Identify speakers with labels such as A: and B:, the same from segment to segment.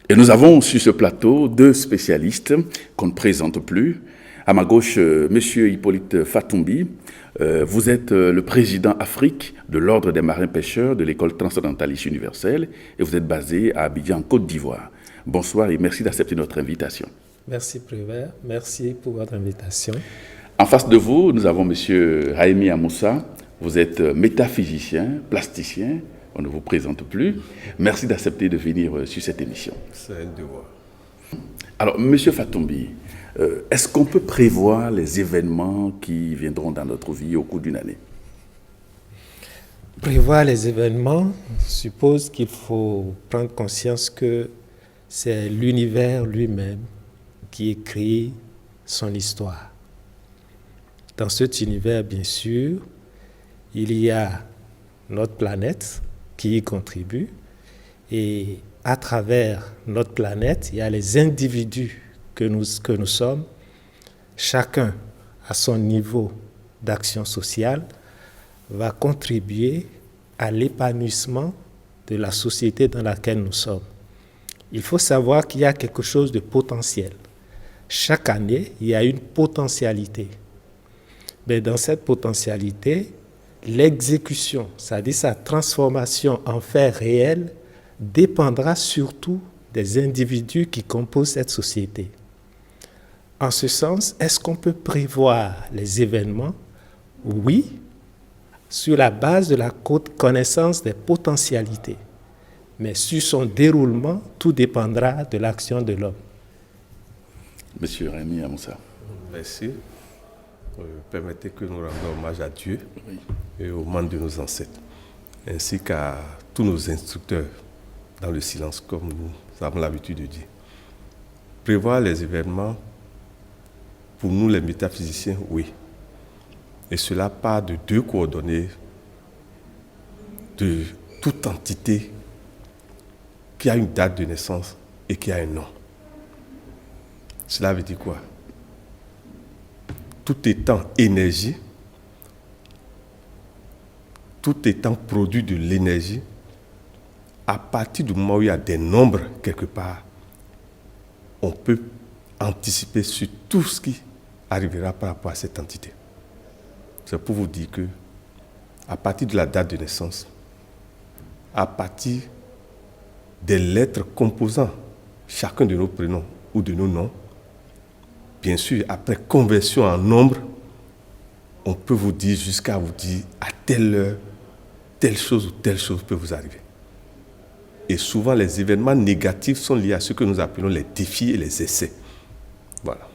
A: Et nous avons sur ce plateau deux spécialistes qu'on ne présente plus. À ma gauche, Monsieur Hippolyte Fatumbi. Vous êtes le président Afrique de l'Ordre des marins pêcheurs de l'École transcendentaliste universelle et vous êtes basé à Abidjan, Côte d'Ivoire. Bonsoir et merci d'accepter notre invitation.
B: Merci Prévert, merci pour votre invitation.
A: En face de vous, nous avons Monsieur Raimi Amoussa. Vous êtes métaphysicien, plasticien. On ne vous présente plus. Merci d'accepter de venir sur cette émission.
C: C'est un devoir.
A: Alors, Monsieur Fatumbi, est-ce qu'on peut prévoir les événements qui viendront dans notre vie au cours d'une année?
B: Prévoir les événements suppose qu'il faut prendre conscience que c'est l'univers lui-même qui écrit son histoire. Dans cet univers, bien sûr, il y a notre planète qui y contribue et à travers notre planète, il y a les individus que nous sommes, chacun à son niveau d'action sociale va contribuer à l'épanouissement de la société dans laquelle nous sommes. Il faut savoir qu'il y a quelque chose de potentiel. Chaque année, il y a une potentialité. Mais dans cette potentialité, l'exécution, c'est-à-dire sa transformation en fait réel, dépendra surtout des individus qui composent cette société. En ce sens, est-ce qu'on peut prévoir les événements? Oui, sur la base de la connaissance des potentialités. Mais sur son déroulement, tout dépendra de l'action de l'homme.
A: Monsieur Raimi Amoussa.
C: Merci. Permettez que nous rendions hommage à Dieu et aux membres de nos ancêtres, ainsi qu'à tous nos instructeurs dans le silence, comme nous avons l'habitude de dire. Prévoir les événements, pour nous les métaphysiciens, oui. Et cela part de deux coordonnées de toute entité qui a une date de naissance et qui a un nom. Cela veut dire quoi? Tout étant énergie, tout étant produit de l'énergie, à partir du moment où il y a des nombres quelque part, on peut anticiper sur tout ce qui arrivera par rapport à cette entité. C'est pour vous dire que, à partir de la date de naissance, à partir des lettres composant chacun de nos prénoms ou de nos noms, bien sûr, après conversion en nombre, on peut vous dire jusqu'à vous dire à telle heure, telle chose ou telle chose peut vous arriver. Et souvent, les événements négatifs sont liés à ce que nous appelons les défis et les essais. Voilà.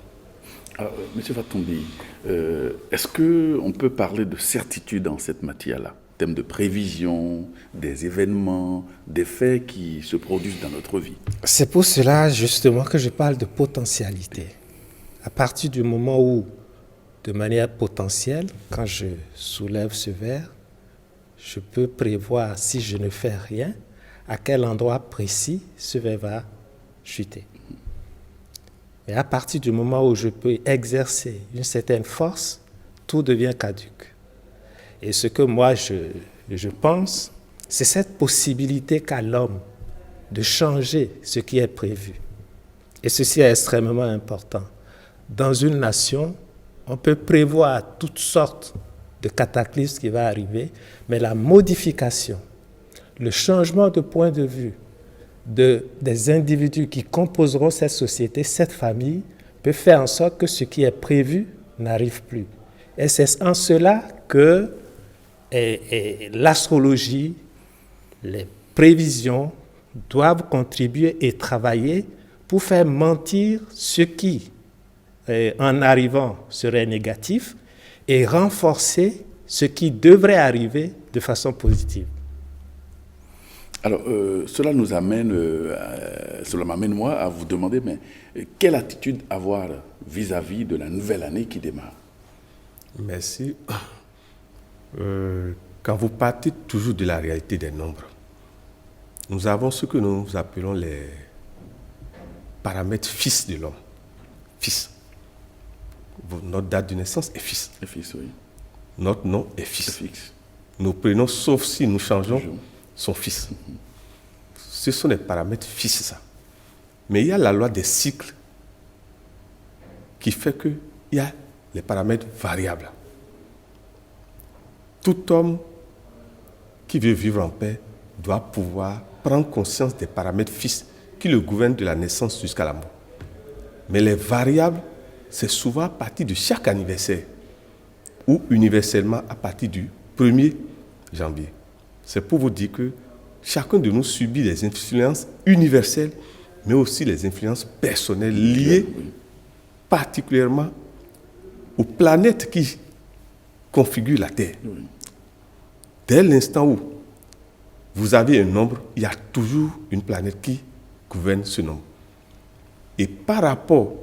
A: Alors, Monsieur Fatumbi, est-ce qu'on peut parler de certitude dans cette matière-là? Thème de prévision, des événements, des faits qui se produisent dans notre vie.
B: C'est pour cela, justement, que je parle de potentialité. À partir du moment où, de manière potentielle, quand je soulève ce verre, je peux prévoir, si je ne fais rien, à quel endroit précis ce verre va chuter. Mais à partir du moment où je peux exercer une certaine force, tout devient caduque. Et ce que moi je pense, c'est cette possibilité qu'a l'homme de changer ce qui est prévu. Et ceci est extrêmement important. Dans une nation, on peut prévoir toutes sortes de cataclysmes qui vont arriver, mais la modification, le changement de point de vue des individus qui composeront cette société, cette famille, peut faire en sorte que ce qui est prévu n'arrive plus. Et c'est en cela que l'astrologie, les prévisions doivent contribuer et travailler pour faire mentir ce qui, en arrivant, serait négatif et renforcer ce qui devrait arriver de façon positive.
A: Alors, cela m'amène moi à vous demander, mais quelle attitude avoir vis-à-vis de la nouvelle année qui démarre?
C: Merci. Quand vous partez toujours de la réalité des nombres, nous avons ce que nous appelons les paramètres fixes de l'homme. Fils. Notre date de naissance est fixe.
A: Est fixe, oui.
C: Notre nom est fixe.
A: Est fixe.
C: Nos prénoms, sauf si nous changeons, sont fixes. Ce sont des paramètres fixes, ça. Mais il y a la loi des cycles qui fait qu'il y a les paramètres variables. Tout homme qui veut vivre en paix doit pouvoir prendre conscience des paramètres fixes qui le gouvernent de la naissance jusqu'à la mort. Mais les variables, c'est souvent à partir de chaque anniversaire ou universellement à partir du 1er janvier. C'est pour vous dire que chacun de nous subit des influences universelles, mais aussi les influences personnelles liées particulièrement aux planètes qui configurent la Terre. Dès l'instant où vous avez un nombre, il y a toujours une planète qui gouverne ce nombre. Et par rapport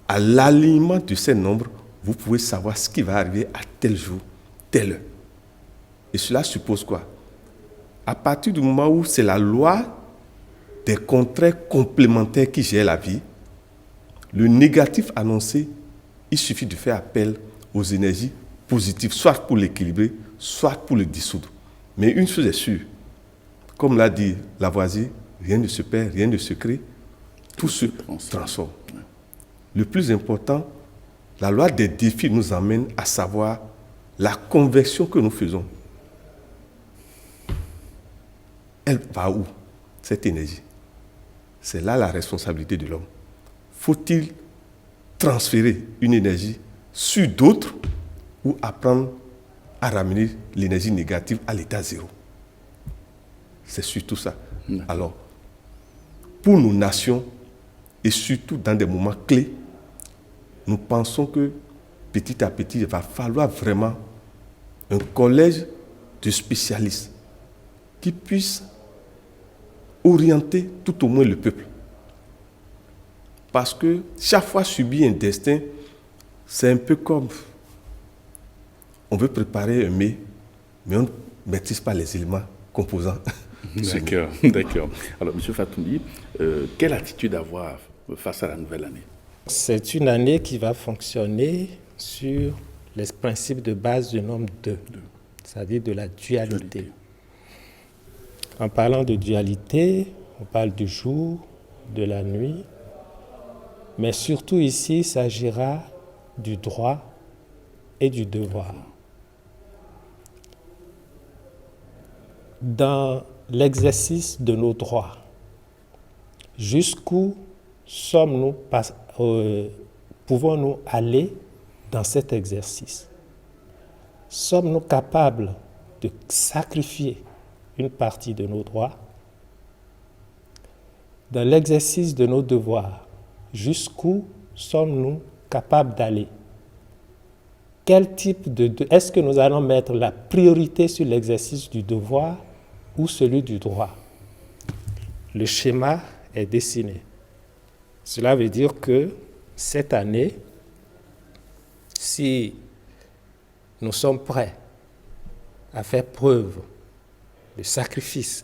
C: à l'alignement de ces nombres, vous pouvez savoir ce qui va arriver à tel jour, telle heure. Et cela suppose quoi? À partir du moment où c'est la loi des contraires complémentaires qui gère la vie, le négatif annoncé, il suffit de faire appel aux énergies positives, soit pour l'équilibrer, soit pour le dissoudre. Mais une chose est sûre, comme l'a dit Lavoisier, rien ne se perd, rien ne se crée, tout se transforme. Le plus important, la loi des défis nous amène à savoir la conversion que nous faisons. Elle va où, cette énergie? C'est là la responsabilité de l'homme. Faut-il transférer une énergie sur d'autres ou apprendre à ramener l'énergie négative à l'état zéro? C'est surtout ça. Alors, pour nos nations, et surtout dans des moments clés, nous pensons que petit à petit, il va falloir vraiment un collège de spécialistes qui puisse orienter tout au moins le peuple. Parce que chaque fois subir un destin, c'est un peu comme on veut préparer un mets, mais on ne maîtrise pas les éléments composants.
A: D'accord, d'accord. Alors, M. Fatoumbi, quelle attitude avoir face à la nouvelle année?
B: C'est une année qui va fonctionner sur les principes de base du nombre 2, c'est-à-dire de la dualité. En parlant de dualité, on parle du jour, de la nuit, mais surtout ici, il s'agira du droit et du devoir. Dans l'exercice de nos droits, jusqu'où pouvons-nous aller dans cet exercice? Sommes-nous capables de sacrifier une partie de nos droits? Dans l'exercice de nos devoirs, jusqu'où sommes-nous capables d'aller? Quel type est-ce que nous allons mettre la priorité sur l'exercice du devoir ou celui du droit? Le schéma est dessiné. Cela veut dire que cette année, si nous sommes prêts à faire preuve de sacrifice,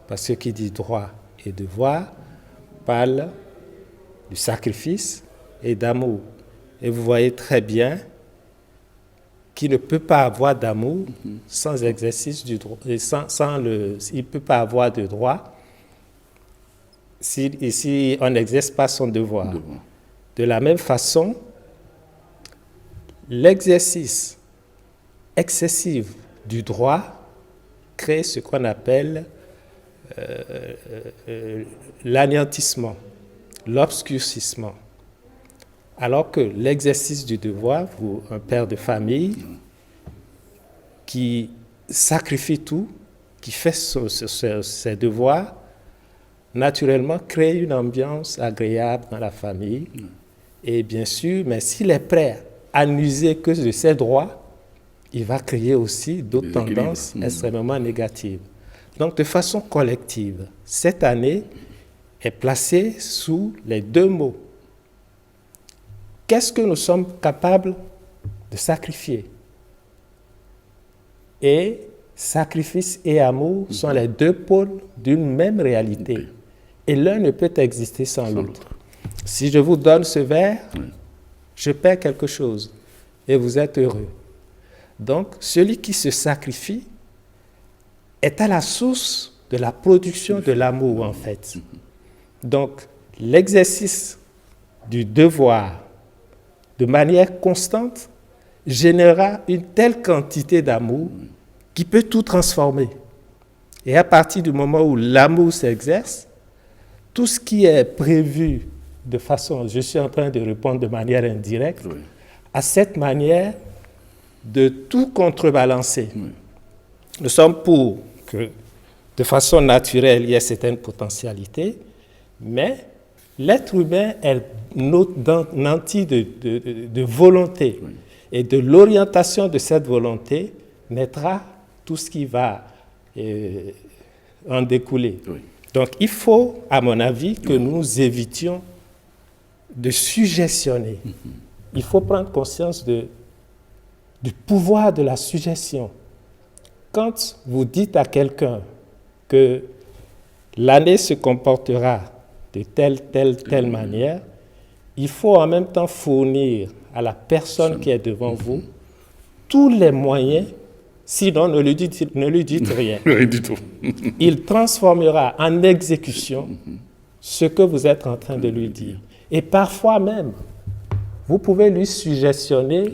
B: parce que qui dit droit et devoir parle du sacrifice et d'amour. Et vous voyez très bien qu'il ne peut pas avoir d'amour sans exercice du droit, il ne peut pas avoir de droit si on n'exerce pas son devoir. De la même façon, l'exercice excessif du droit crée ce qu'on appelle l'anéantissement, l'obscurcissement. Alors que l'exercice du devoir, vous, un père de famille qui sacrifie tout, qui fait ses devoirs, naturellement crée une ambiance agréable dans la famille. Et bien sûr, mais s'il est prêt à n'user que de ses droits, il va créer aussi d'autres tendances extrêmement négatives. Donc, de façon collective, cette année est placée sous les deux mots. Qu'est-ce que nous sommes capables de sacrifier? Et sacrifice et amour sont les deux pôles d'une même réalité. Et l'un ne peut exister sans l'autre. Si je vous donne ce verre, je perds quelque chose et vous êtes heureux. Donc, celui qui se sacrifie est à la source de la production de l'amour, en fait. Donc, l'exercice du devoir de manière constante générera une telle quantité d'amour qui peut tout transformer. Et à partir du moment où l'amour s'exerce, tout ce qui est prévu de façon, je suis en train de répondre de manière indirecte,
A: Oui.
B: à cette manière de tout contrebalancer.
A: Oui.
B: Nous sommes pour que, de façon naturelle, il y ait certaines potentialités, mais l'être humain est nanti de volonté.
A: Oui.
B: Et de l'orientation de cette volonté naîtra tout ce qui va en découler.
A: Oui.
B: Donc, il faut, à mon avis, que nous évitions de suggestionner. Il faut prendre conscience du pouvoir de la suggestion. Quand vous dites à quelqu'un que l'année se comportera de telle manière, il faut en même temps fournir à la personne qui est devant vous tous les moyens, sinon ne lui dites rien.
A: Rien du tout.
B: Il transformera en exécution ce que vous êtes en train de lui dire. Et parfois même, vous pouvez lui suggestionner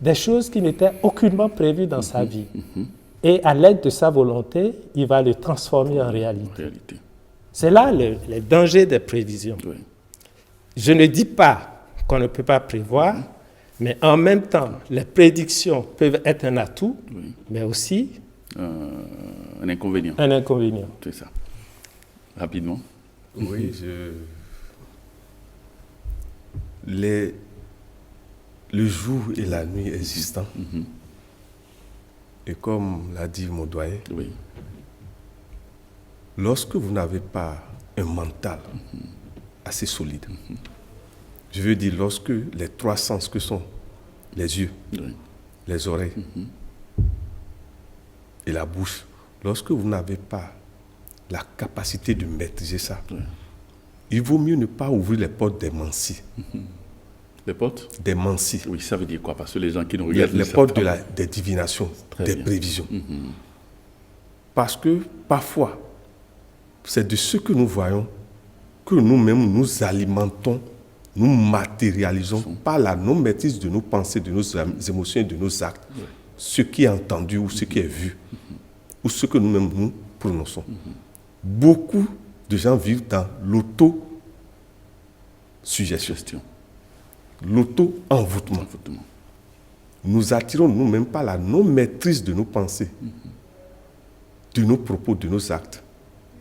B: des choses qui n'étaient aucunement prévues dans sa vie. Et à l'aide de sa volonté, il va le transformer en réalité. C'est là le danger des prévisions.
A: Oui.
B: Je ne dis pas qu'on ne peut pas prévoir, mais en même temps, les prédictions peuvent être un atout, mais aussi
A: Un inconvénient.
B: un inconvénient.
A: C'est ça. Rapidement.
C: Oui, le jour et la nuit existants, et comme l'a dit mon doyen,
A: Oui.
C: lorsque vous n'avez pas un mental assez solide, je veux dire lorsque les trois sens que sont les yeux,
A: Oui.
C: les oreilles et la bouche, lorsque vous n'avez pas la capacité de maîtriser ça, il vaut mieux ne pas ouvrir les portes des mancies.
A: Les portes?
C: Des mancies.
A: Oui, ça veut dire quoi? Parce que les gens qui nous
C: Les
A: regardent...
C: portes des divinations,
A: Très
C: des
A: bien.
C: prévisions. Parce que parfois, c'est de ce que nous voyons que nous-mêmes nous alimentons, nous matérialisons par la non-maîtrise de nos pensées, de nos émotions et de nos actes, ce qui est entendu ou ce qui est vu, ou ce que nous-mêmes nous prononçons. Beaucoup de gens vivent dans l'auto-suggestion,
A: Gestion.
C: l'auto-envoûtement.
A: Envoûtement.
C: Nous attirons nous-mêmes par la non-maîtrise de nos pensées, de nos propos, de nos actes,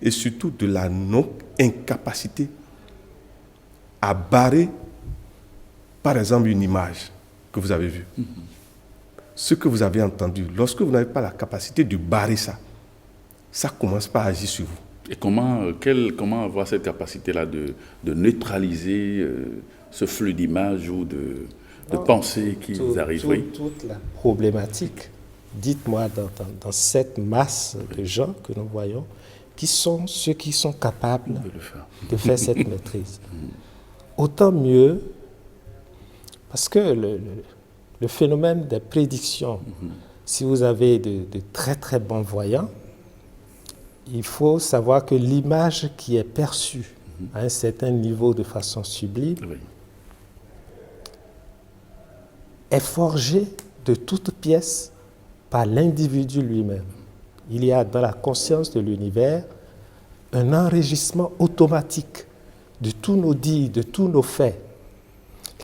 C: et surtout de la non-incapacité à barrer, par exemple, une image que vous avez vue. Ce que vous avez entendu, lorsque vous n'avez pas la capacité de barrer ça, ça commence par agir sur vous.
A: Et comment avoir cette capacité-là de neutraliser ce flux d'images ou de pensées qui arrivent? Oui.
B: Toute la problématique, dites-moi, dans cette masse de gens que nous voyons, qui sont ceux qui sont capables de faire cette maîtrise. Autant mieux, parce que le phénomène des prédictions, si vous avez de très très bons voyants, il faut savoir que l'image qui est perçue à un certain niveau de façon sublime est forgée de toutes pièces par l'individu lui-même. Il y a dans la conscience de l'univers un enregistrement automatique de tous nos dits, de tous nos faits,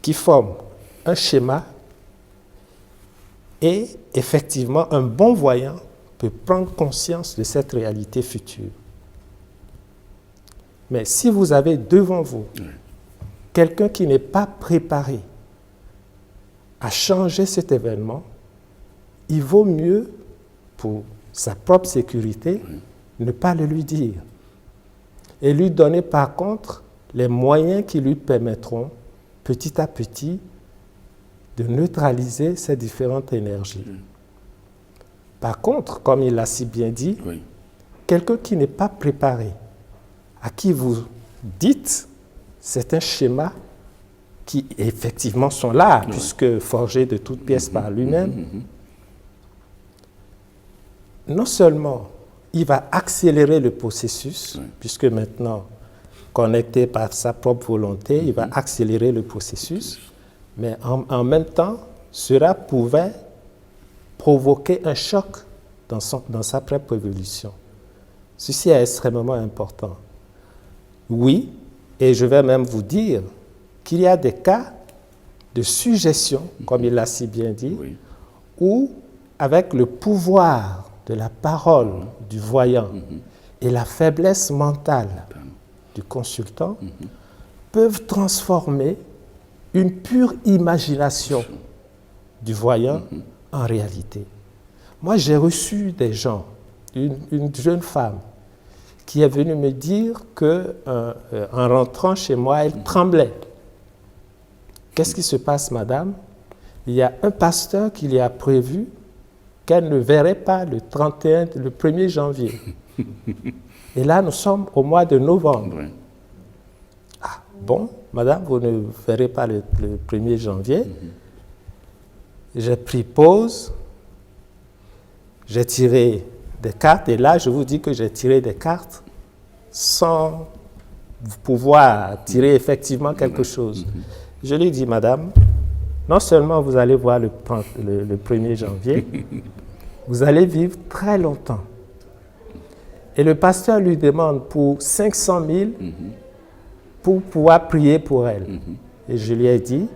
B: qui forment un schéma, et effectivement, un bon voyant peut prendre conscience de cette réalité future. Mais si vous avez devant vous quelqu'un qui n'est pas préparé à changer cet événement, il vaut mieux, pour sa propre sécurité, ne pas le lui dire. Et lui donner par contre les moyens qui lui permettront, petit à petit, de neutraliser ces différentes énergies. Par contre, comme il l'a si bien dit, quelqu'un qui n'est pas préparé, à qui vous dites certains schémas qui effectivement sont là, puisque forgés de toutes pièces par lui-même, non seulement il va accélérer le processus, puisque maintenant, connecté par sa propre volonté, il va accélérer le processus, mais en même temps, cela pouvait provoquer un choc dans sa propre évolution. Ceci est extrêmement important. Oui, et je vais même vous dire qu'il y a des cas de suggestion, comme il l'a si bien dit,
A: Oui.
B: où, avec le pouvoir de la parole du voyant et la faiblesse mentale du consultant, peuvent transformer une pure imagination du voyant en réalité. Moi, j'ai reçu des gens, une jeune femme, qui est venue me dire qu'en rentrant chez moi, elle tremblait. Qu'est-ce qui se passe, madame? Il y a un pasteur qui lui a prévu qu'elle ne verrait pas le 1er janvier. Et là, nous sommes au mois de novembre.
A: Oui.
B: Ah, bon, madame, vous ne verrez pas le 1er janvier. J'ai pris pause, j'ai tiré des cartes, et là, je vous dis que j'ai tiré des cartes sans pouvoir tirer effectivement quelque chose. Je lui ai dit, madame, non seulement vous allez voir le 1er janvier, vous allez vivre très longtemps. Et le pasteur lui demande pour 500 000 pour pouvoir prier pour elle. Et je lui ai dit,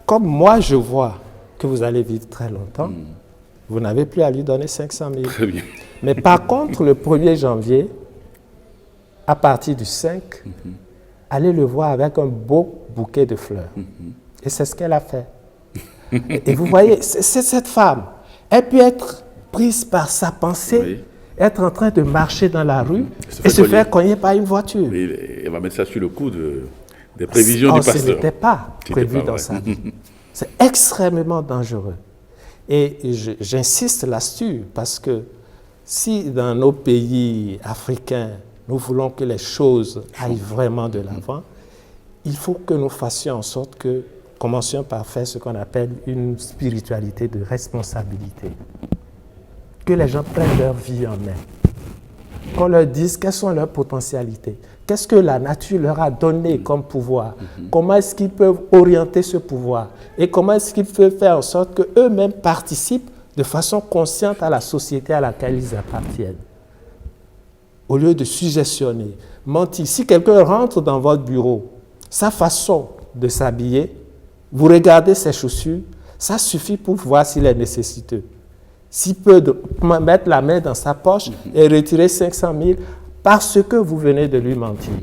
B: comme moi je vois que vous allez vivre très longtemps, vous n'avez plus à lui donner 500 000.
A: Très bien.
B: Mais par contre, le 1er janvier, à partir du 5, allez le voir avec un beau bouquet de fleurs. Et c'est ce qu'elle a fait. Et vous voyez, c'est cette femme. Elle peut être prise par sa pensée,
A: Oui.
B: être en train de marcher dans la rue
A: Se
B: et se
A: cogner.
B: faire cogner par une voiture.
A: Oui, elle va mettre ça sur le coup des prévisions du
B: Ce
A: pasteur.
B: n'était pas
A: C'était
B: prévu
A: pas
B: dans
A: vrai.
B: sa vie. C'est extrêmement dangereux. Et j'insiste là-dessus parce que si dans nos pays africains, nous voulons que les choses aillent vraiment de l'avant, il faut que nous fassions en sorte que commencions par faire ce qu'on appelle une spiritualité de responsabilité. Que les gens prennent leur vie en main. Qu'on leur dise quelles sont leurs potentialités. Qu'est-ce que la nature leur a donné comme pouvoir? Comment est-ce qu'ils peuvent orienter ce pouvoir? Et comment est-ce qu'ils peuvent faire en sorte qu'eux-mêmes participent de façon consciente à la société à laquelle ils appartiennent? Au lieu de suggestionner, mentir. Si quelqu'un rentre dans votre bureau, sa façon de s'habiller, vous regardez ses chaussures, ça suffit pour voir s'il est nécessiteux. S'il peut mettre la main dans sa poche et retirer 500 000 parce que vous venez de lui mentir.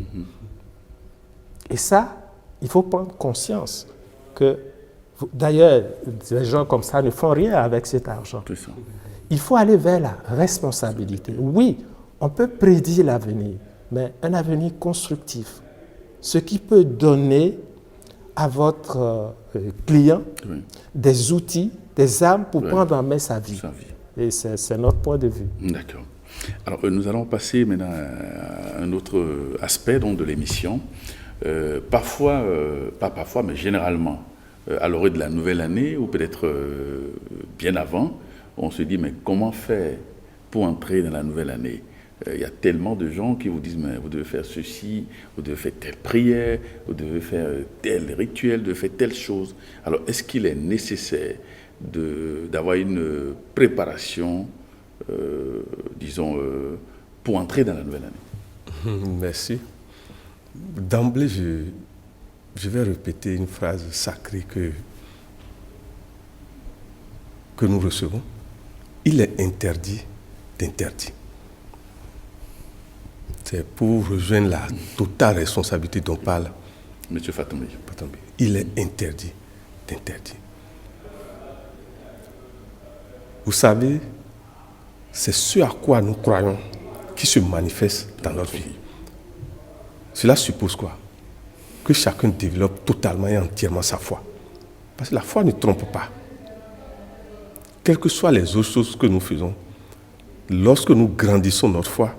B: Et ça, il faut prendre conscience que, d'ailleurs, des gens comme ça ne font rien avec cet argent.
A: C'est ça.
B: Il faut aller vers la responsabilité. Oui, on peut prédire l'avenir, mais un avenir constructif. Ce qui peut donner à votre client des outils, des armes pour prendre en main sa vie. Et c'est notre point de vue.
A: D'accord. Alors, nous allons passer maintenant à un autre aspect donc, de l'émission. Parfois, pas parfois, mais généralement, à l'orée de la nouvelle année, ou peut-être bien avant, on se dit, mais comment faire pour entrer dans la nouvelle année? Il y a tellement de gens qui vous disent, mais vous devez faire ceci, vous devez faire telle prière, vous devez faire tel rituel, vous devez faire telle chose. Alors, est-ce qu'il est nécessaire d'avoir une préparation, disons, pour entrer dans la nouvelle année?
C: Merci. D'emblée, je vais répéter une phrase sacrée que nous recevons. Il est interdit d'interdire. C'est pour rejoindre la totale responsabilité dont parle
A: M. Fatombi.
C: Il est interdit d'interdire. Vous savez, c'est ce à quoi nous croyons qui se manifeste dans notre vie. Cela suppose quoi? Que chacun développe totalement et entièrement sa foi. Parce que la foi ne trompe pas. Quelles que soient les autres choses que nous faisons, lorsque nous grandissons notre foi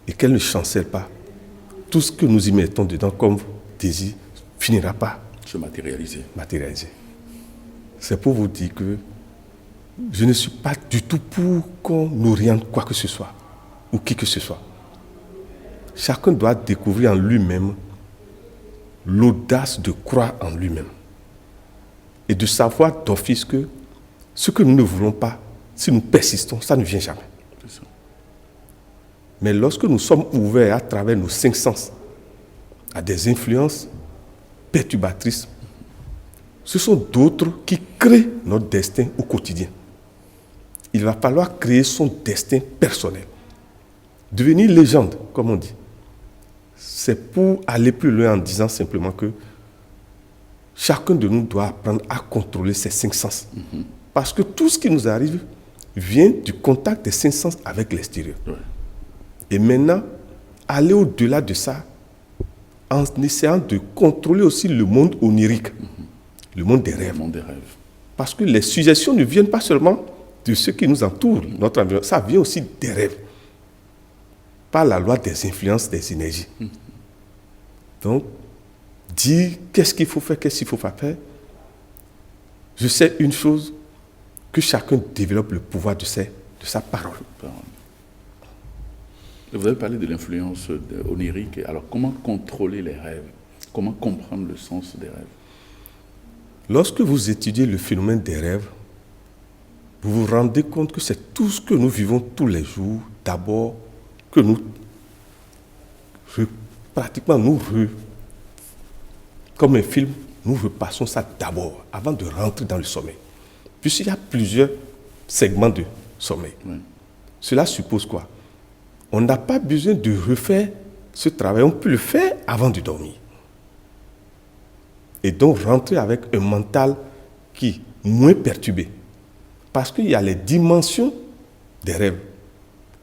C: et qu'elle ne chancelle pas, tout ce que nous y mettons dedans comme désir finira par
A: se matérialiser.
C: C'est pour vous dire que je ne suis pas du tout pour qu'on nous oriente quoi que ce soit ou qui que ce soit. chacun doit découvrir en lui-même l'audace de croire en lui-même et de savoir d'office que ce que nous ne voulons pas, si nous persistons, ça ne vient jamais. Mais lorsque nous sommes ouverts à travers nos 5 sens à des influences perturbatrices, ce sont d'autres qui créent notre destin au quotidien. Il va falloir créer son destin personnel. Devenir légende, comme on dit. C'est pour aller plus loin en disant simplement que chacun de nous doit apprendre à contrôler ses 5 sens. Parce que tout ce qui nous arrive vient du contact des 5 sens avec l'extérieur.
A: Ouais.
C: Et maintenant, aller au-delà de ça, en essayant de contrôler aussi le monde onirique, le monde des rêves.
A: Le monde des rêves.
C: Parce que les suggestions ne viennent pas seulement de ceux qui nous entourent, notre environnement, ça vient aussi des rêves. Par la loi des influences, des énergies. Donc, dire qu'est-ce qu'il faut faire, qu'est-ce qu'il ne faut pas faire. Je sais une chose, que chacun développe le pouvoir de sa parole.
A: Vous avez parlé de l'influence onirique. Alors, comment contrôler les rêves? Comment comprendre le sens des rêves?
C: Lorsque vous étudiez le phénomène des rêves, vous vous rendez compte que c'est tout ce que nous vivons tous les jours, d'abord, que nous, comme un film, nous repassons ça d'abord, avant de rentrer dans le sommeil. Puisqu'il y a plusieurs segments de sommeil.
A: Oui.
C: Cela suppose quoi? On n'a pas besoin de refaire ce travail, on peut le faire avant de dormir. Et donc rentrer avec un mental qui est moins perturbé. Parce qu'il y a les dimensions des rêves.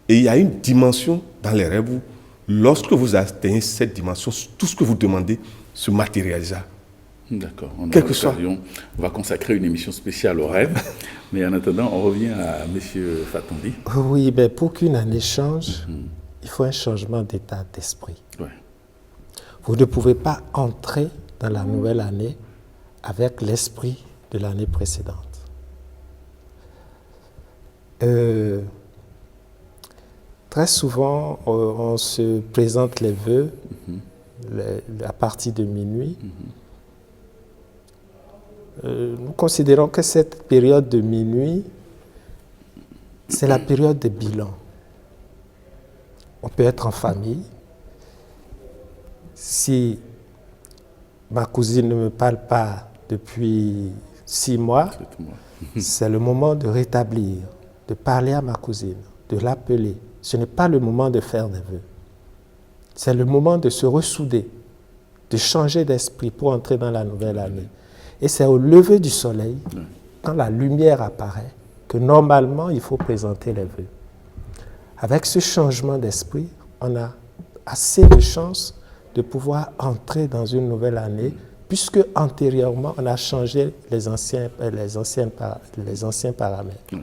C: Et il y a une dimension dans les rêves où, lorsque vous atteignez cette dimension, tout ce que vous demandez se matérialisera.
A: D'accord. On va consacrer une émission spéciale aux rêves. Mais en attendant, on revient à M. Fatombi.
B: Oui, ben pour qu'une année change, il faut un changement d'état d'esprit.
A: Ouais.
B: Vous ne pouvez pas entrer dans la nouvelle année avec l'esprit de l'année précédente. Très souvent, on se présente les vœux à partir de minuit. Nous considérons que cette période de minuit, c'est la période de bilan. On peut être en famille. Si ma cousine ne me parle pas depuis 6 mois, c'est le moment de rétablir, de parler à ma cousine, de l'appeler. Ce n'est pas le moment de faire des vœux. C'est le moment de se ressouder, de changer d'esprit pour entrer dans la nouvelle année. Et c'est au lever du soleil, quand la lumière apparaît, que normalement il faut présenter les vœux. Avec ce changement d'esprit, on a assez de chances de pouvoir entrer dans une nouvelle année, puisque antérieurement on a changé les anciens paramètres.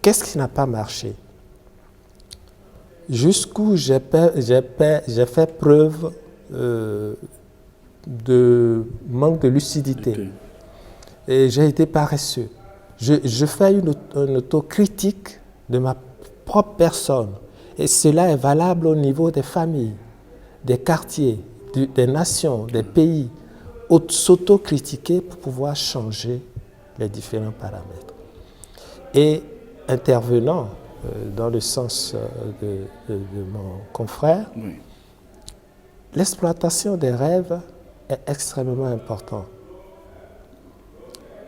B: Qu'est-ce qui n'a pas marché? Jusqu'où j'ai fait preuve de manque de lucidité.
A: Okay.
B: Et j'ai été paresseux. Je fais une autocritique de ma propre personne. Et cela est valable au niveau des familles, des quartiers, des nations, des pays. S'autocritiquer pour pouvoir changer les différents paramètres. Et intervenant dans le sens de mon confrère,
A: Oui.
B: l'exploitation des rêves est extrêmement importante.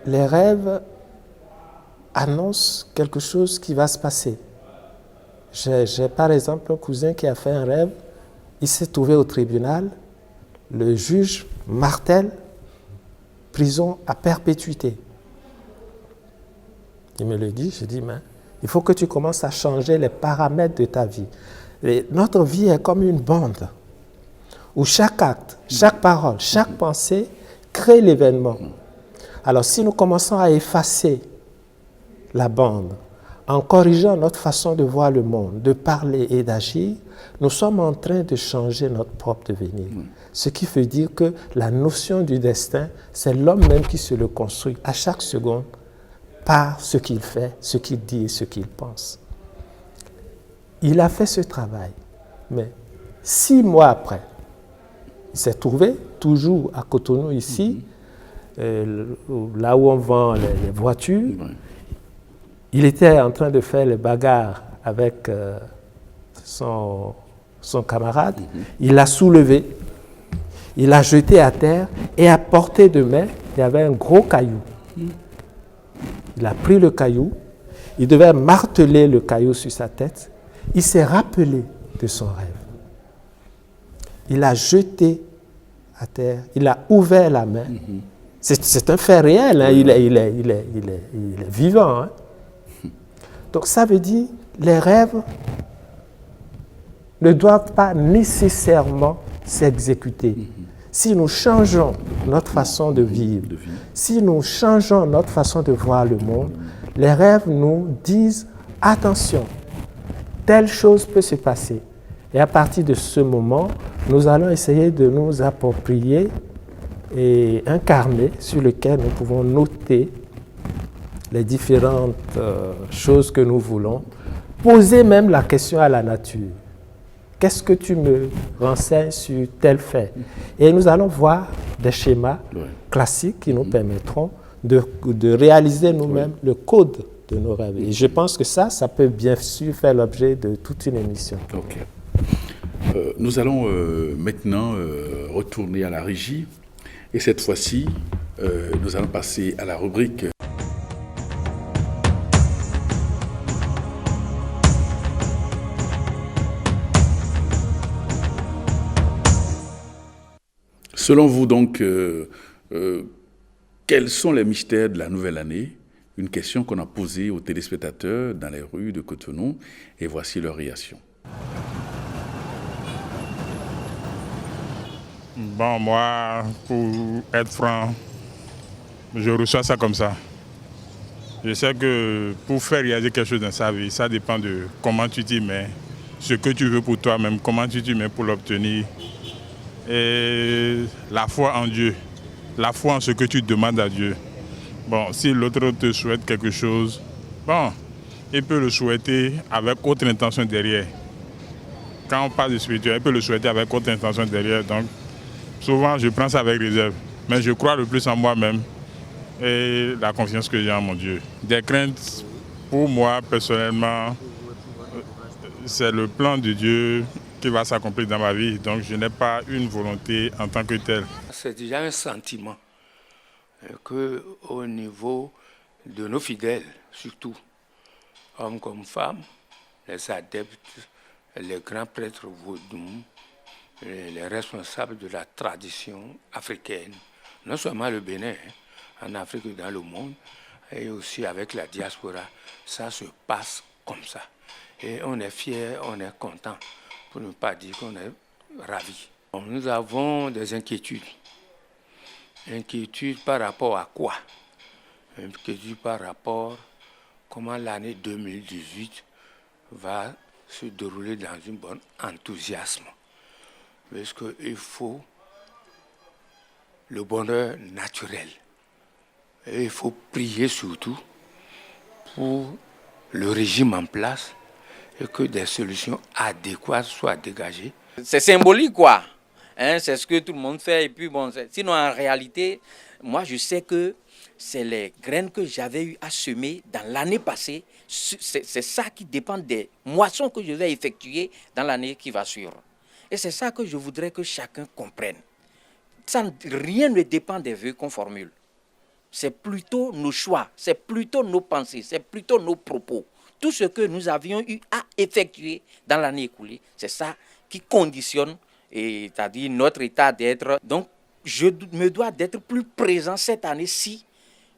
B: Les rêves annoncent quelque chose qui va se passer. J'ai par exemple un cousin qui a fait un rêve, il s'est trouvé au tribunal, le juge martèle, prison à perpétuité. Il me le dit, je dis, mais il faut que tu commences à changer les paramètres de ta vie. Et notre vie est comme une bande où chaque acte, chaque parole, chaque pensée crée l'événement. Alors si nous commençons à effacer la bande, en corrigeant notre façon de voir le monde, de parler et d'agir, nous sommes en train de changer notre propre devenir. Ce qui veut dire que la notion du destin, c'est l'homme même qui se le construit à chaque seconde par ce qu'il fait, ce qu'il dit et ce qu'il pense. Il a fait ce travail, mais 6 mois après, il s'est trouvé, toujours à Cotonou ici, là où on vend les voitures. Il était en train de faire les bagarres avec son camarade. Il l'a soulevé, il l'a jeté à terre et à portée de main, il y avait un gros caillou. Il a pris le caillou, il devait marteler le caillou sur sa tête. Il s'est rappelé de son rêve. Il l'a jeté à terre, il a ouvert la main. C'est un fait réel, hein. Il est vivant. Hein. Donc ça veut dire les rêves ne doivent pas nécessairement s'exécuter. Si nous changeons notre façon de vivre, si nous changeons notre façon de voir le monde, les rêves nous disent « Attention, telle chose peut se passer ». Et à partir de ce moment, nous allons essayer de nous approprier et un carnet sur lequel nous pouvons noter les différentes choses que nous voulons, poser même la question à la nature. Qu'est-ce que tu me renseignes sur tel fait? Et nous allons voir des schémas classiques qui nous permettront de réaliser nous-mêmes le code de nos rêves. Et je pense que ça peut bien sûr faire l'objet de toute une émission.
A: Ok. Nous allons maintenant retourner à la régie. Et cette fois-ci, nous allons passer à la rubrique Selon vous, donc, quels sont les mystères de la nouvelle année? Une question qu'on a posée aux téléspectateurs dans les rues de Cotonou, et voici leur réaction.
D: Bon, moi, pour être franc, je reçois ça comme ça. Je sais que pour faire réaliser quelque chose dans sa vie, ça dépend de comment tu t'y mets, ce que tu veux pour toi-même, comment tu t'y mets pour l'obtenir. Et la foi en Dieu, la foi en ce que tu demandes à Dieu. Bon, si l'autre te souhaite quelque chose, bon, il peut le souhaiter avec autre intention derrière. Quand on parle de spirituel, il peut le souhaiter avec autre intention derrière. Donc, souvent, je prends ça avec réserve. Mais je crois le plus en moi-même et la confiance que j'ai en mon Dieu. Des craintes, pour moi, personnellement, c'est le plan de Dieu qui va s'accomplir dans ma vie. Donc, je n'ai pas une volonté en tant que telle.
E: C'est déjà un sentiment qu'au niveau de nos fidèles, surtout, hommes comme femmes, les adeptes, les grands prêtres vaudoums, les responsables de la tradition africaine, non seulement le Bénin, en Afrique et dans le monde, et aussi avec la diaspora, ça se passe comme ça. Et on est fiers, on est content, pour ne pas dire qu'on est ravis. Nous avons des inquiétudes. Inquiétudes par rapport à quoi? Inquiétudes par rapport à comment l'année 2018 va se dérouler dans un bon enthousiasme. Parce qu'il faut le bonheur naturel. Et il faut prier surtout pour le régime en place et que des solutions adéquates soient dégagées.
F: C'est symbolique, quoi. Hein, c'est ce que tout le monde fait. Et puis, bon, sinon, en réalité, moi, je sais que c'est les graines que j'avais eu à semer dans l'année passée. C'est ça qui dépend des moissons que je vais effectuer dans l'année qui va suivre. Et c'est ça que je voudrais que chacun comprenne. Rien ne dépend des vœux qu'on formule. C'est plutôt nos choix, c'est plutôt nos pensées, c'est plutôt nos propos. Tout ce que nous avions eu à effectuer dans l'année écoulée, c'est ça qui conditionne, c'est-à-dire notre état d'être. Donc, je me dois d'être plus présent cette année-ci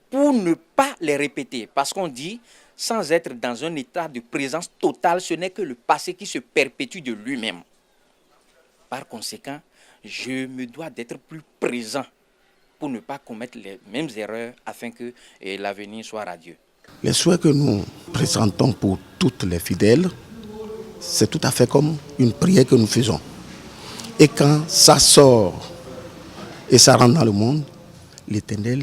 F: pour ne pas les répéter. Parce qu'on dit, sans être dans un état de présence totale, ce n'est que le passé qui se perpétue de lui-même. Par conséquent, je me dois d'être plus présent pour ne pas commettre les mêmes erreurs afin que l'avenir soit radieux.
G: Les souhaits que nous présentons pour toutes les fidèles, c'est tout à fait comme une prière que nous faisons. Et quand ça sort et ça rentre dans le monde, l'Éternel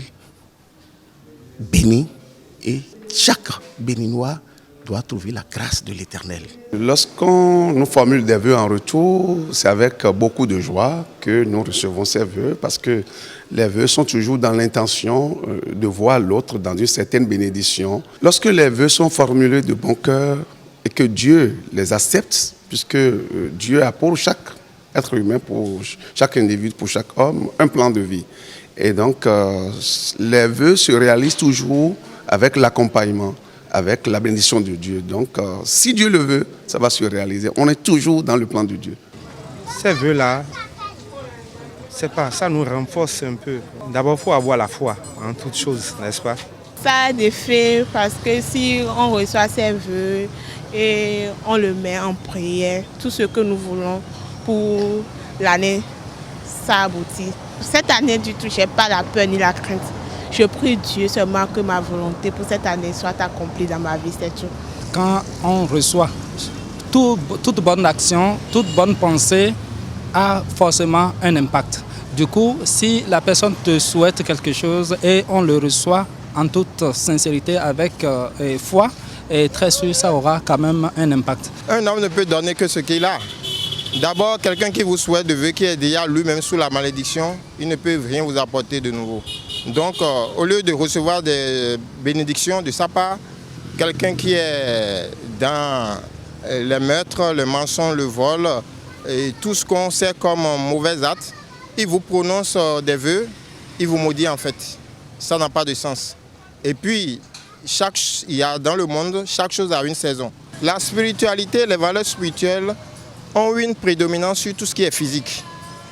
G: bénit et chaque Béninois doit trouver la grâce de l'Éternel.
H: Lorsqu'on nous formule des vœux en retour, c'est avec beaucoup de joie que nous recevons ces vœux, parce que les vœux sont toujours dans l'intention de voir l'autre dans une certaine bénédiction. Lorsque les vœux sont formulés de bon cœur et que Dieu les accepte, puisque Dieu a pour chaque être humain, pour chaque individu, pour chaque homme, un plan de vie. Et donc, les vœux se réalisent toujours avec l'accompagnement, avec la bénédiction de Dieu. Donc, si Dieu le veut, ça va se réaliser. On est toujours dans le plan de Dieu.
I: Ces vœux-là, ça nous renforce un peu. D'abord, il faut avoir la foi en toutes choses, n'est-ce pas?
J: Ça a des faits parce que si on reçoit ces vœux et on le met en prière, tout ce que nous voulons pour l'année, ça aboutit. Cette année du tout, je n'ai pas la peur ni la crainte. Je prie Dieu seulement que ma volonté pour cette année soit accomplie dans ma vie, c'est tout.
K: Quand on reçoit toute bonne action, toute bonne pensée a forcément un impact. Du coup, si la personne te souhaite quelque chose et on le reçoit en toute sincérité avec foi, et très sûr, ça aura quand même un impact.
I: Un homme ne peut donner que ce qu'il a. D'abord, quelqu'un qui vous souhaite de vœux, qui est déjà lui-même sous la malédiction, il ne peut rien vous apporter de nouveau. Donc, au lieu de recevoir des bénédictions de sa part, quelqu'un qui est dans les meurtres, le mensonge, le vol, et tout ce qu'on sait comme mauvais acte, il vous prononce des vœux, il vous maudit en fait. Ça n'a pas de sens. Et puis, il y a dans le monde, chaque chose a une saison. La spiritualité, les valeurs spirituelles ont une prédominance sur tout ce qui est physique.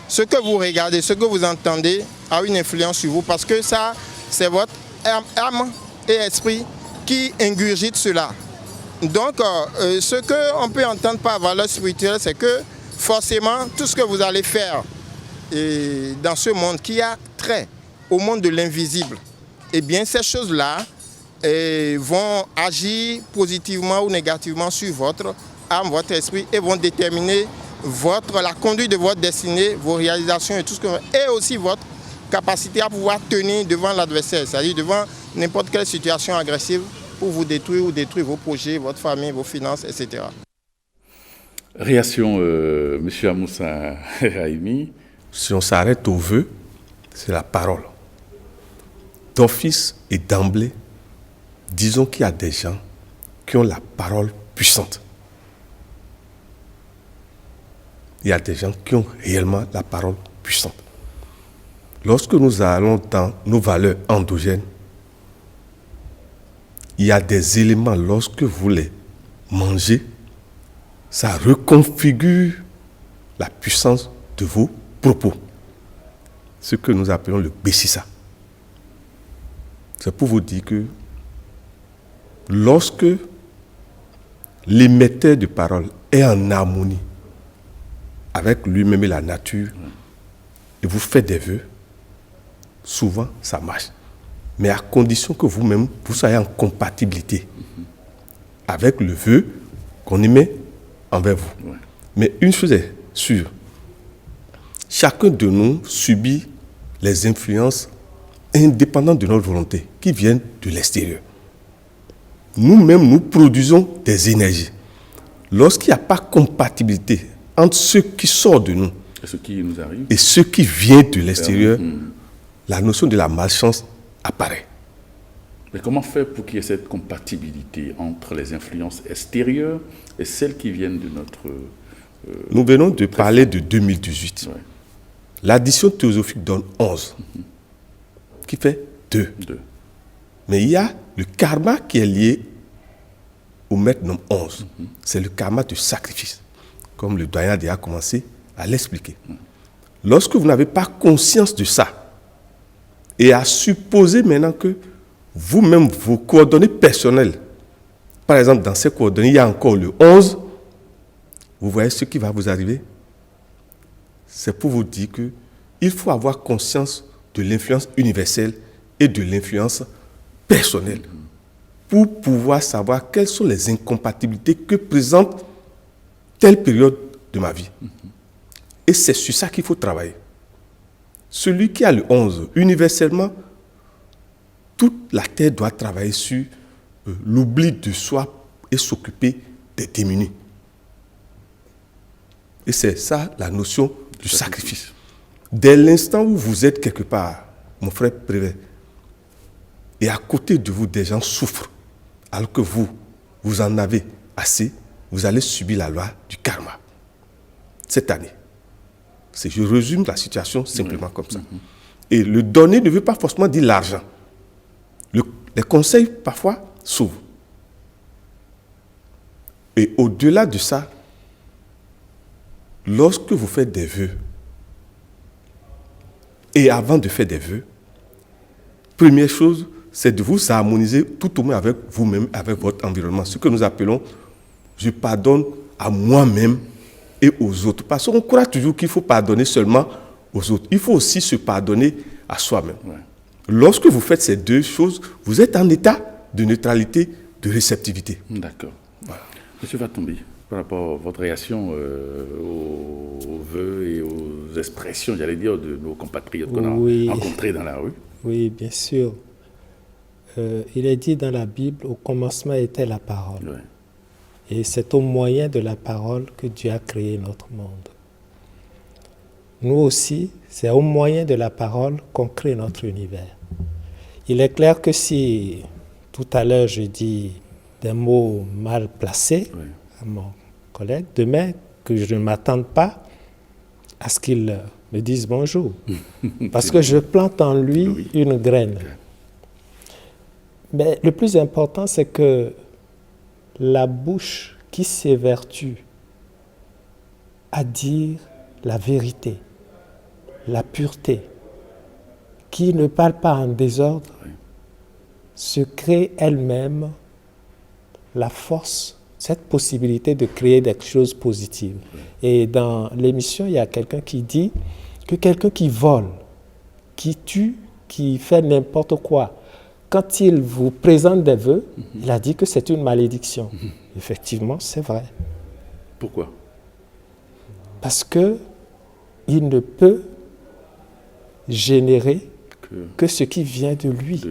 I: Ce que vous regardez, ce que vous entendez a une influence sur vous parce que ça, c'est votre âme et esprit qui ingurgite cela. Donc, ce qu'on peut entendre par valeur spirituelle, c'est que forcément, tout ce que vous allez faire dans ce monde qui a trait au monde de l'invisible, eh bien, ces choses-là vont agir positivement ou négativement sur votre âme, votre esprit et vont déterminer la conduite de votre destinée, vos réalisations et tout ce que et aussi votre capacité à pouvoir tenir devant l'adversaire, c'est-à-dire devant n'importe quelle situation agressive pour vous détruire ou détruire vos projets, votre famille, vos finances, etc.
A: Réaction, M. Amoussa Raimi.
C: Si on s'arrête aux vœux, c'est la parole. D'office et d'emblée, disons qu'il y a des gens qui ont la parole puissante. Il y a des gens qui ont réellement la parole puissante. Lorsque nous allons dans nos valeurs endogènes, il y a des éléments, lorsque vous les mangez, ça reconfigure la puissance de vos propos. Ce que nous appelons le Bessissa. C'est pour vous dire que lorsque l'émetteur de parole est en harmonie avec lui-même et la nature, et vous faites des vœux, souvent ça marche. Mais à condition que vous-même, vous soyez en compatibilité avec le vœu qu'on émet envers vous. Ouais. Mais une chose est sûre, chacun de nous subit les influences indépendantes de notre volonté qui viennent de l'extérieur. Nous-mêmes, nous produisons des énergies. Lorsqu'il n'y a pas compatibilité entre ce qui sort de nous
A: et ce qui nous arrive
C: et ce qui vient de l'extérieur, la notion de la malchance apparaît.
A: Mais comment faire pour qu'il y ait cette compatibilité entre les influences extérieures et celles qui viennent de notre...
C: Nous venons de parler de 2018. Ouais. L'addition théosophique donne 11, qui fait 2. Mais il y a le karma qui est lié au maître nom 11. C'est le karma de sacrifice, comme le doyen a déjà commencé à l'expliquer. Lorsque vous n'avez pas conscience de ça, et à supposer maintenant que vous-même, vos coordonnées personnelles, par exemple, dans ces coordonnées, il y a encore le 11, vous voyez ce qui va vous arriver? C'est pour vous dire qu'il faut avoir conscience de l'influence universelle et de l'influence personnelle pour pouvoir savoir quelles sont les incompatibilités que présente telle période de ma vie. Et c'est sur ça qu'il faut travailler. Celui qui a le 11, universellement, toute la terre doit travailler sur l'oubli de soi et s'occuper des démunis. Et c'est ça la notion du sacrifice. Dès l'instant où vous êtes quelque part, mon frère Prévet, et à côté de vous, des gens souffrent, alors que vous en avez assez, vous allez subir la loi du karma. Cette année. Je résume la situation simplement comme ça. Et le donner ne veut pas forcément dire l'argent. Les conseils, parfois, sauvent. Et au-delà de ça, lorsque vous faites des vœux, et avant de faire des vœux, première chose, c'est de vous harmoniser tout au moins avec vous-même, avec votre environnement. Ce que nous appelons « je pardonne à moi-même et aux autres ». Parce qu'on croit toujours qu'il faut pardonner seulement aux autres. Il faut aussi se pardonner à soi-même. Ouais. Lorsque vous faites ces deux choses, vous êtes en état de neutralité, de réceptivité.
A: D'accord. Voilà. Monsieur Fatombi, par rapport à votre réaction aux vœux et aux expressions, j'allais dire, de nos compatriotes qu'on a rencontrés dans la rue.
B: Oui, bien sûr. Il est dit dans la Bible, au commencement était la parole. Ouais. Et c'est au moyen de la parole que Dieu a créé notre monde. Nous aussi, c'est au moyen de la parole qu'on crée notre univers. Il est clair que si, tout à l'heure, je dis des mots mal placés à mon collègue, demain, que je ne m'attende pas à ce qu'il me dise bonjour. Parce que je plante en lui une graine. Mais le plus important, c'est que la bouche qui s'évertue à dire la vérité, la pureté, qui ne parle pas en désordre, se crée elle-même la force, cette possibilité de créer des choses positives. Et dans l'émission, il y a quelqu'un qui dit que quelqu'un qui vole, qui tue, qui fait n'importe quoi, quand il vous présente des vœux, il a dit que c'est une malédiction. Effectivement, c'est vrai.
A: Pourquoi?
B: Parce que il ne peut générer que ce qui vient de lui.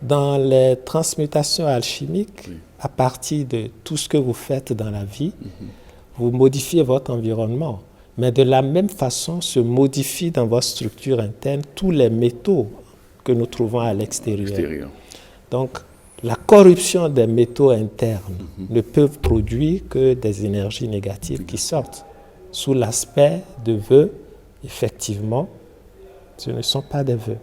B: Dans les transmutations alchimiques, à partir de tout ce que vous faites dans la vie, vous modifiez votre environnement. Mais de la même façon, se modifient dans votre structure interne tous les métaux que nous trouvons à l'extérieur. Donc, la corruption des métaux internes ne peut produire que des énergies négatives qui sortent. Sous l'aspect de vœux, effectivement, ce ne sont pas des vœux.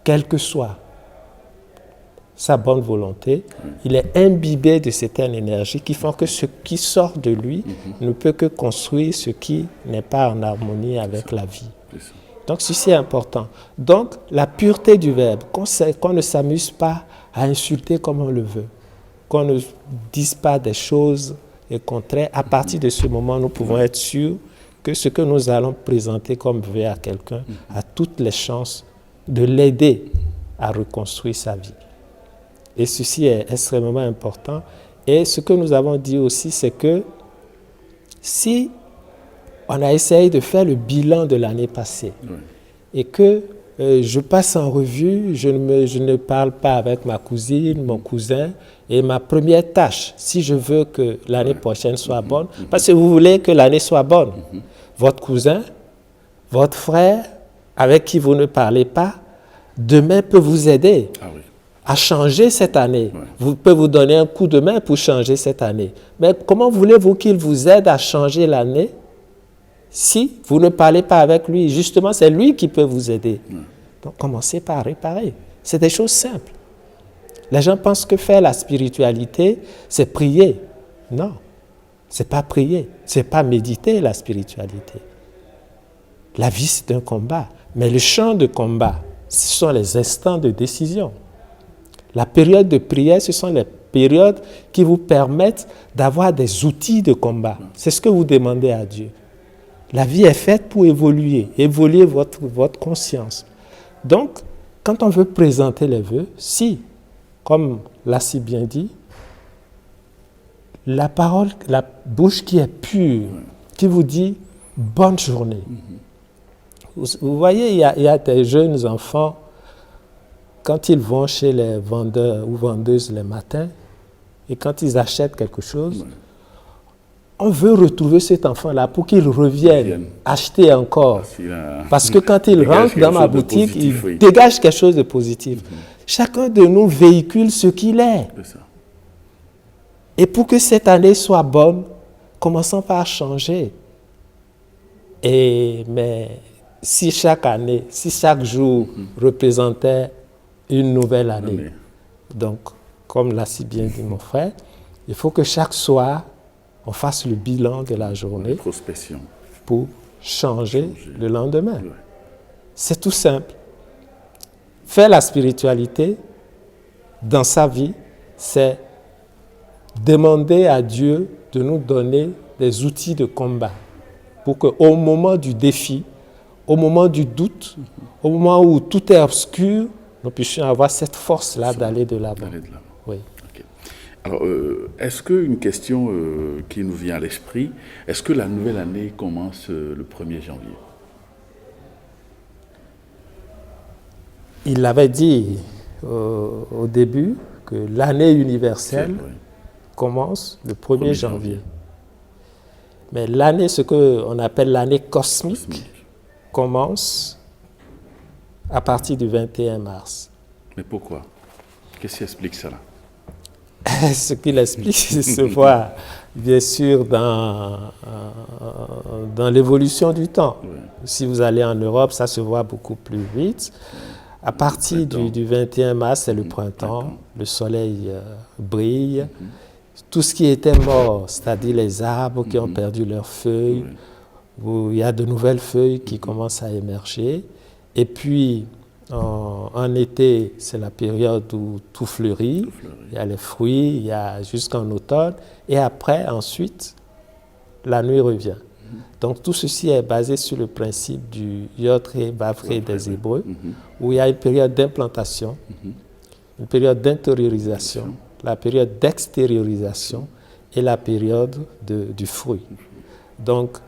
B: Quelle que soit sa bonne volonté, il est imbibé de certaines énergies qui font que ce qui sort de lui ne peut que construire ce qui n'est pas en harmonie avec la vie. Donc ceci est important. Donc la pureté du verbe, qu'on ne s'amuse pas à insulter comme on le veut, qu'on ne dise pas des choses contraires. À partir de ce moment, nous pouvons être sûrs que ce que nous allons présenter comme vœu à quelqu'un a toutes les chances de l'aider à reconstruire sa vie. Et ceci est extrêmement important. Et ce que nous avons dit aussi, c'est que si on a essayé de faire le bilan de l'année passée et que je passe en revue, je ne parle pas avec ma cousine, mon cousin, et ma première tâche, si je veux que l'année prochaine soit bonne, parce que vous voulez que l'année soit bonne, votre cousin, votre frère, avec qui vous ne parlez pas, demain peut vous aider à changer cette année. Peut vous donner un coup de main pour changer cette année. Mais comment voulez-vous qu'il vous aide à changer l'année si vous ne parlez pas avec lui? Justement, c'est lui qui peut vous aider. Donc, commencez par réparer. C'est des choses simples. Les gens pensent que faire la spiritualité, c'est prier. Non, c'est pas prier, c'est pas méditer la spiritualité. La vie, c'est un combat. Mais le champ de combat, ce sont les instants de décision. La période de prière, ce sont les périodes qui vous permettent d'avoir des outils de combat. C'est ce que vous demandez à Dieu. La vie est faite pour évoluer votre conscience. Donc, quand on veut présenter les vœux, si, comme l'a si bien dit, la parole, la bouche qui est pure, qui vous dit « bonne journée ». Vous voyez, il y a des jeunes enfants quand ils vont chez les vendeurs ou vendeuses les matins, et quand ils achètent quelque chose, on veut retrouver cet enfant-là pour qu'il revienne acheter encore. Parce que quand il rentre dans ma boutique, il dégage quelque chose de positif. Chacun de nous véhicule ce qu'il est. Et pour que cette année soit bonne, commençons par changer. Mais si chaque année, si chaque jour représentait une nouvelle année, donc, comme l'a si bien dit mon frère, il faut que chaque soir, on fasse le bilan de la journée pour changer le lendemain. C'est tout simple. Faire la spiritualité dans sa vie, c'est demander à Dieu de nous donner des outils de combat pour qu'au moment du défi, au moment du doute, au moment où tout est obscur, nous puissions avoir cette force-là d'aller de l'avant. Oui.
A: Okay. Alors, est-ce qu'une question qui nous vient à l'esprit, est-ce que la nouvelle année commence le 1er janvier?
B: Il l'avait dit au début que l'année universelle commence le 1er janvier. Mais l'année, ce qu'on appelle l'année cosmique, commence à partir du 21 mars.
A: Mais pourquoi? Qu'est-ce qui explique cela?
B: Ce qu'il explique, se voit bien sûr dans l'évolution du temps. Oui. Si vous allez en Europe, ça se voit beaucoup plus vite. À partir du 21 mars, c'est le printemps, le soleil brille. Tout ce qui était mort, c'est-à-dire les arbres qui ont perdu leurs feuilles, où il y a de nouvelles feuilles qui commencent à émerger. Et puis, en été, c'est la période où tout fleurit. Il y a les fruits, il y a jusqu'en automne. Et après, ensuite, la nuit revient. Donc, tout ceci est basé sur le principe du Yod-Ré, Vav-Ré des Hébreux, où il y a une période d'implantation, une période d'intériorisation, la période d'extériorisation et la période du fruit. Donc,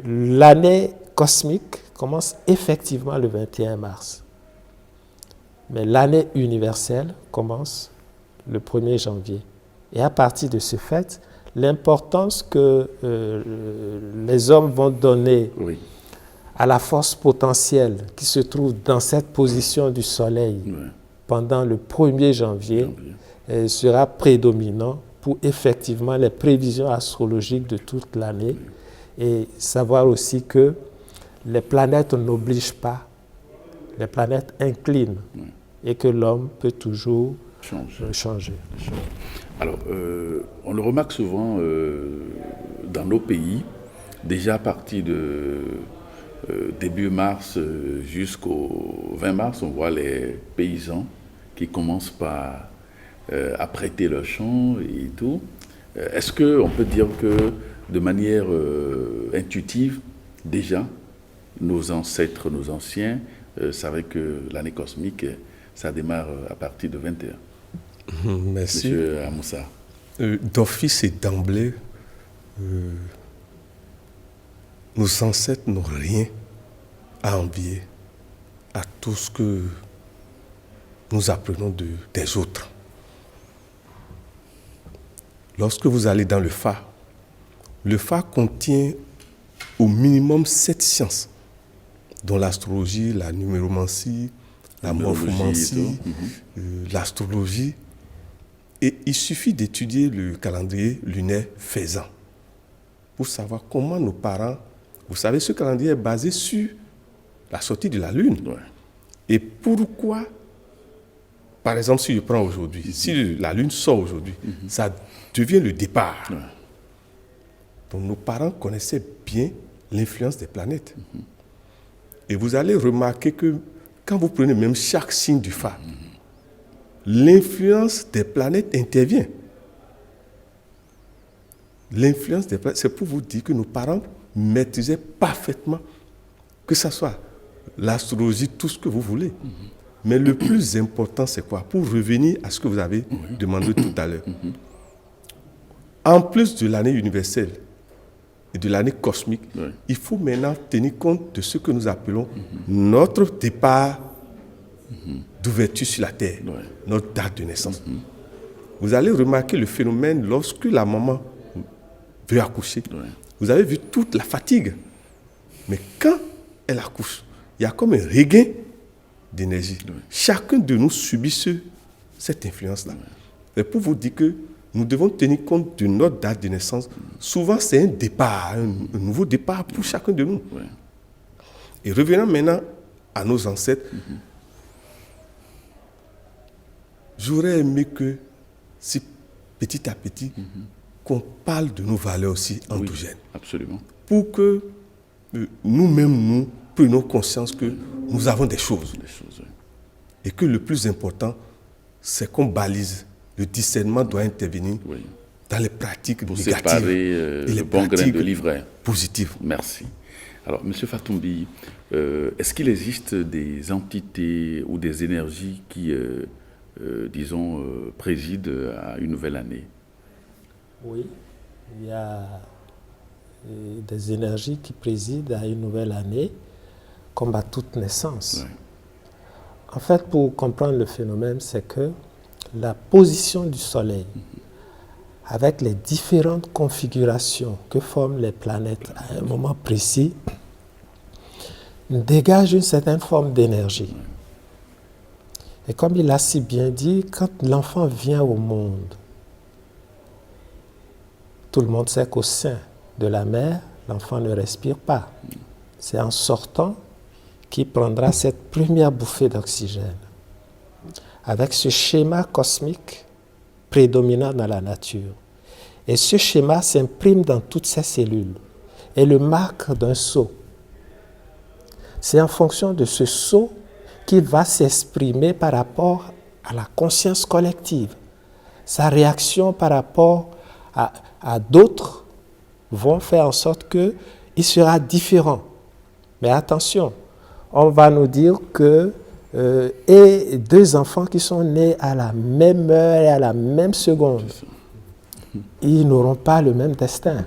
B: l'année cosmique commence effectivement le 21 mars. Mais l'année universelle commence le 1er janvier. Et à partir de ce fait, l'importance que les hommes vont donner à la force potentielle qui se trouve dans cette position du soleil pendant le 1er janvier sera prédominant pour effectivement les prévisions astrologiques de toute l'année et savoir aussi que les planètes n'obligent pas, les planètes inclinent et que l'homme peut toujours changer.
A: Alors, on le remarque souvent dans nos pays, déjà à partir de début mars jusqu'au 20 mars, on voit les paysans qui commencent par à prêter leurs champs et tout. Est-ce qu'on peut dire que de manière intuitive, déjà, nos ancêtres, nos anciens savaient que l'année cosmique, ça démarre à partir de 21?
C: Merci.
A: Monsieur Amoussa.
C: D'office et d'emblée, nos ancêtres n'ont rien à envier à tout ce que nous apprenons des autres. Lorsque vous allez dans le phare contient au minimum 7 sciences, dont l'astrologie, la numéromancie, la morphomancie, l'astrologie. Et il suffit d'étudier le calendrier lunaire faisant pour savoir comment nos parents... Vous savez, ce calendrier est basé sur la sortie de la Lune. Et pourquoi, par exemple, si je prends aujourd'hui, si la Lune sort aujourd'hui, ça devient le départ. Donc nos parents connaissaient bien l'influence des planètes. Et vous allez remarquer que quand vous prenez même chaque signe du phare, l'influence des planètes intervient. L'influence des planètes, c'est pour vous dire que nos parents maîtrisaient parfaitement, que ce soit l'astrologie, tout ce que vous voulez. Mais le plus important, c'est quoi? Pour revenir à ce que vous avez demandé tout à l'heure. En plus de l'année universelle et de l'année cosmique, il faut maintenant tenir compte de ce que nous appelons notre départ d'ouverture sur la terre, notre date de naissance. Vous allez remarquer le phénomène lorsque la maman veut accoucher. Vous avez vu toute la fatigue. Mais quand elle accouche, il y a comme un regain d'énergie. Chacun de nous subit cette influence-là. Et pour vous dire que nous devons tenir compte de notre date de naissance. Souvent, c'est un départ, un nouveau départ pour chacun de nous. Et revenons maintenant à nos ancêtres. J'aurais aimé que, si petit à petit, qu'on parle de nos valeurs aussi endogènes.
A: Absolument.
C: Pour que nous-mêmes, nous prenions conscience que nous avons des choses. Et que le plus important, c'est qu'on balise. Le discernement doit intervenir dans les pratiques
A: pour
C: négatives
A: séparer
C: et les
A: le bon grain de l'ivraie.
C: Positives.
A: Merci. Alors, M. Fatumbi, est-ce qu'il existe des entités ou des énergies qui, disons, président à une nouvelle année?
B: Oui, il y a des énergies qui président à une nouvelle année, comme à toute naissance. En fait, pour comprendre le phénomène, c'est que la position du Soleil, avec les différentes configurations que forment les planètes à un moment précis, dégage une certaine forme d'énergie. Et comme il a si bien dit, quand l'enfant vient au monde, tout le monde sait qu'au sein de la mère, l'enfant ne respire pas. C'est en sortant qu'il prendra cette première bouffée d'oxygène. Avec ce schéma cosmique prédominant dans la nature. Et ce schéma s'imprime dans toutes ces cellules et le marque d'un sceau. C'est en fonction de ce sceau qu'il va s'exprimer par rapport à la conscience collective. Sa réaction par rapport à d'autres vont faire en sorte qu'il sera différent. Mais attention, on va nous dire que et deux enfants qui sont nés à la même heure et à la même seconde, ils n'auront pas le même destin.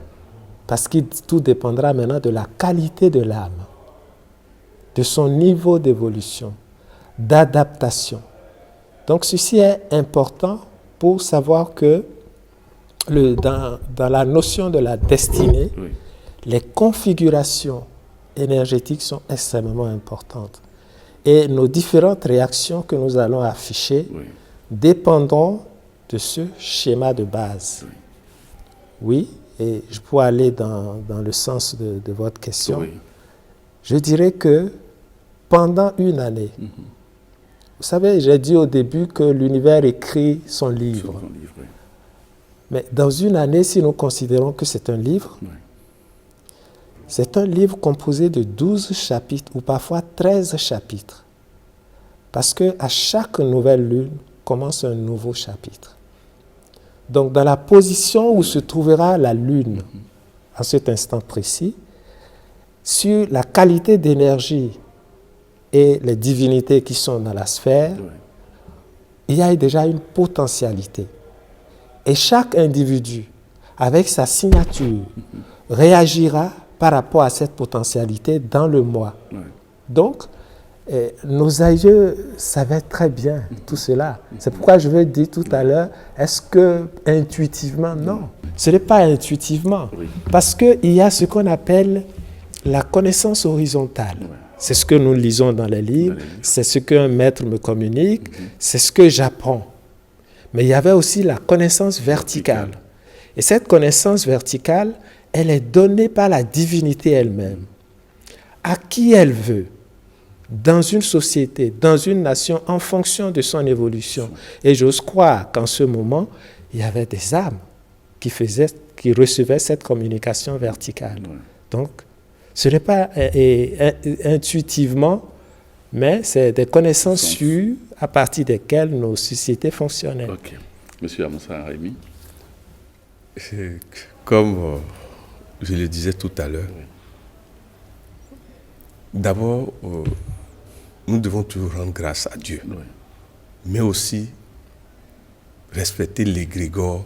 B: Parce que tout dépendra maintenant de la qualité de l'âme, de son niveau d'évolution, d'adaptation. Donc ceci est important pour savoir que dans la notion de la destinée, les configurations énergétiques sont extrêmement importantes. Et nos différentes réactions que nous allons afficher dépendront de ce schéma de base. Oui, et je pourrais aller dans le sens de votre question. Je dirais que pendant une année, vous savez, j'ai dit au début que l'univers écrit son livre. Mais dans une année, si nous considérons que c'est un livre, c'est un livre composé de 12 chapitres ou parfois 13 chapitres. Parce qu'à chaque nouvelle lune commence un nouveau chapitre. Donc dans la position où se trouvera la lune en cet instant précis, sur la qualité d'énergie et les divinités qui sont dans la sphère, il y a déjà une potentialité. Et chaque individu, avec sa signature, réagira par rapport à cette potentialité dans le mois. Donc, nos aïeux savaient très bien tout cela. C'est pourquoi je veux dire tout à l'heure, est-ce que intuitivement? Non, ce n'est pas intuitivement. Parce qu'il y a ce qu'on appelle la connaissance horizontale. C'est ce que nous lisons dans les livres, c'est ce qu'un maître me communique, c'est ce que j'apprends. Mais il y avait aussi la connaissance verticale. Et cette connaissance verticale, elle est donnée par la divinité elle-même. À qui elle veut, dans une société, dans une nation, en fonction de son évolution. Et j'ose croire qu'en ce moment, il y avait des âmes qui recevaient cette communication verticale. Donc, ce n'est pas intuitivement, mais c'est des connaissances sûres à partir desquelles nos sociétés fonctionnaient.
A: Ok. Monsieur Amoussa Rémi.
C: Comme je le disais tout à l'heure, d'abord, nous devons toujours rendre grâce à Dieu, mais aussi respecter l'égrégore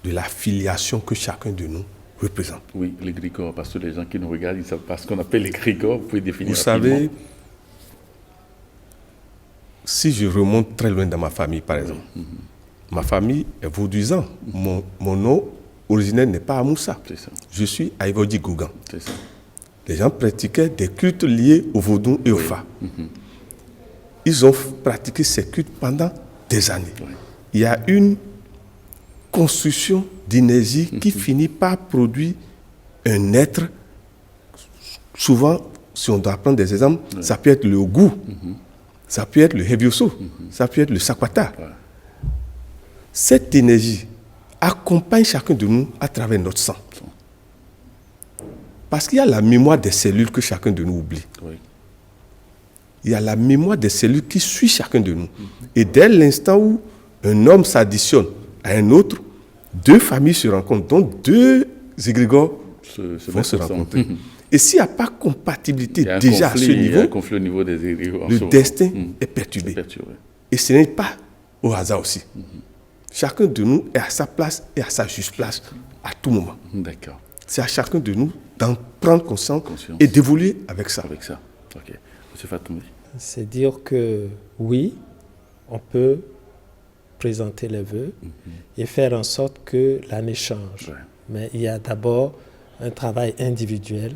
C: de la filiation que chacun de nous représente.
A: Oui, l'égrégore, parce que les gens qui nous regardent, ils ne savent pas ce qu'on appelle l'égrégore. Vous pouvez définir
C: rapidement. Vous savez, si je remonte très loin dans ma famille, par exemple, ma famille est vaudouisant. Mon nom originel n'est pas à Moussa. Je suis Aïvodji Gougan. Les gens pratiquaient des cultes liés au vaudou et au Fa. Ils ont pratiqué ces cultes pendant des années. Il y a une construction d'énergie qui finit par produire un être. Souvent, si on doit prendre des exemples, ça peut être le Ogou, ça peut être le Hevioso, ça peut être le Sakwata. Cette énergie accompagne chacun de nous à travers notre sang. Parce qu'il y a la mémoire des cellules que chacun de nous oublie. Il y a la mémoire des cellules qui suit chacun de nous. Et dès l'instant où un homme s'additionne à un autre, deux familles se rencontrent, donc deux égrégores vont se rencontrer. Et s'il n'y a pas compatibilité déjà à ce niveau,
A: il y a un conflit au niveau des égrégores.
C: Le destin est perturbé. Et ce n'est pas au hasard aussi. Chacun de nous est à sa place et à sa juste place à tout moment.
A: D'accord.
C: C'est à chacun de nous d'en prendre conscience et d'évoluer avec ça.
A: Ok. Monsieur Fatoumbi.
B: C'est dire que oui, on peut présenter les vœux et faire en sorte que l'année change. Mais il y a d'abord un travail individuel,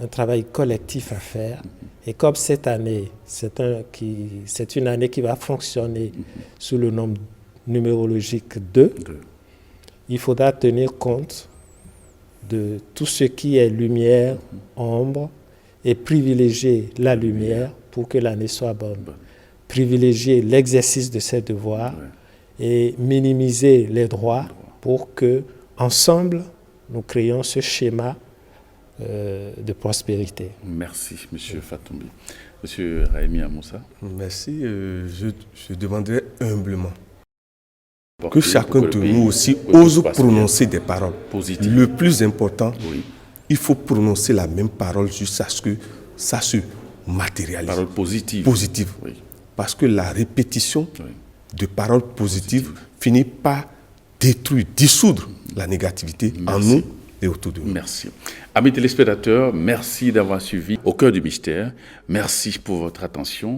B: un travail collectif à faire. Et comme cette année, c'est une année qui va fonctionner sous le nombre numérologique 2, il faudra tenir compte de tout ce qui est lumière, ombre, et privilégier la lumière pour que l'année soit bonne. Privilégier l'exercice de ses devoirs et minimiser les droits pour que, ensemble, nous créions ce schéma de prospérité.
A: Merci, Monsieur Fatoumbi. Monsieur Raimi Amoussa.
C: Merci. Je demanderais humblement que chacun de nous aussi ose prononcer des paroles positives. Le plus important, il faut prononcer la même parole jusqu'à ce que ça se matérialise.
A: Parole positive.
C: Positive. Parce que la répétition de paroles positives finit par détruire, dissoudre la négativité en nous et autour de nous.
A: Merci. Amis téléspectateurs, merci d'avoir suivi Au cœur du mystère. Merci pour votre attention.